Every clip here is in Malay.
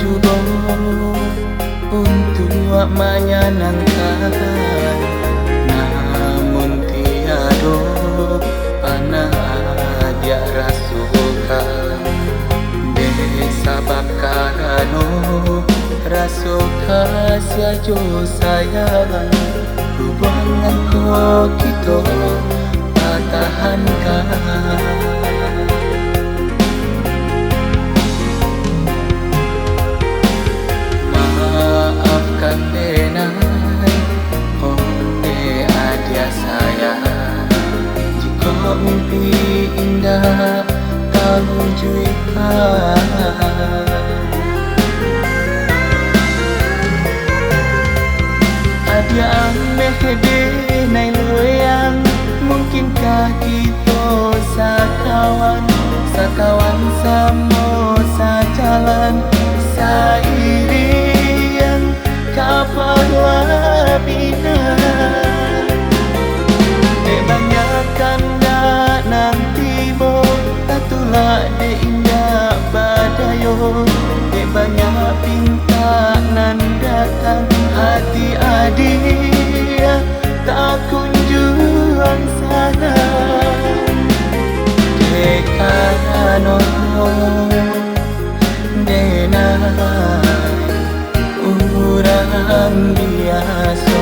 cuba untuk menyenangkan, namun tiada panah dia rasukan. Sebab karena rasukan saja sayang, hubungan kau kita pertahankan. Maafkan denai, oh de adia sayang, jika mimpi indah terwujudkan. Adia mehde nai loyang, mungkinkah kita sakawan, sakawan samo sajalan sairian kapal wabina. Banyakkan dah nanti bo tatulah de indah badayo, de banyak pinta nan datang hati adia tak kunjung sana. De karano denai urang biasa,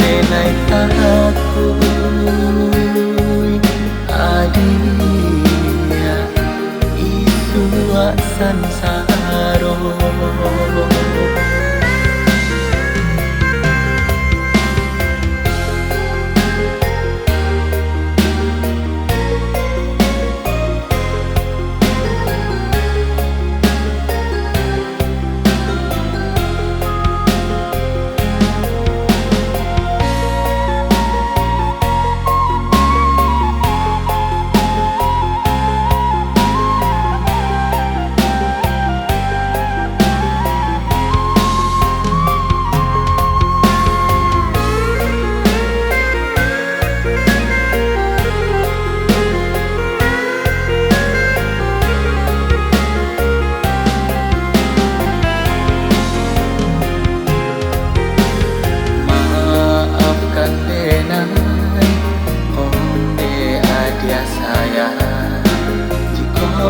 denai takui adia isu sansaro.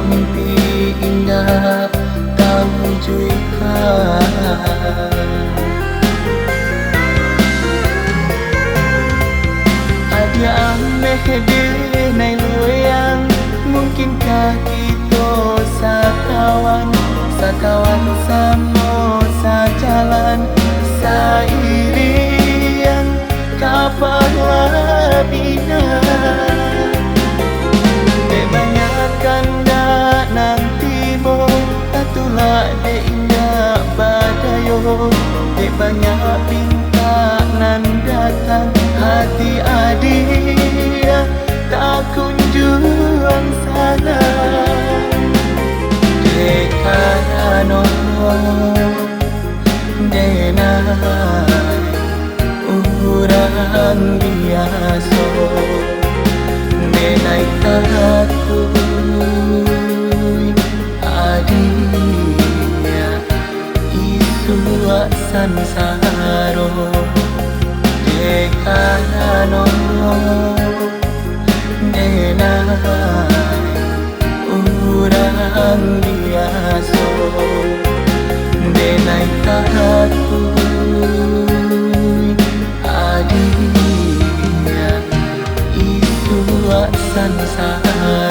Mimpi indah terwujudkan. Adia mehde nai loyang, mungkinkah kita sakawan, sakawan samo sajalan sairian kapal wabina. Banyakkan dah nanti bo tatulah de indah badayo, de banyak pinta nan datang hati adia tak kunjung sana. De karano denai urang biasa, denai takui adia isu sansaro. De karano denai urang biasa, denai takui adia sansara.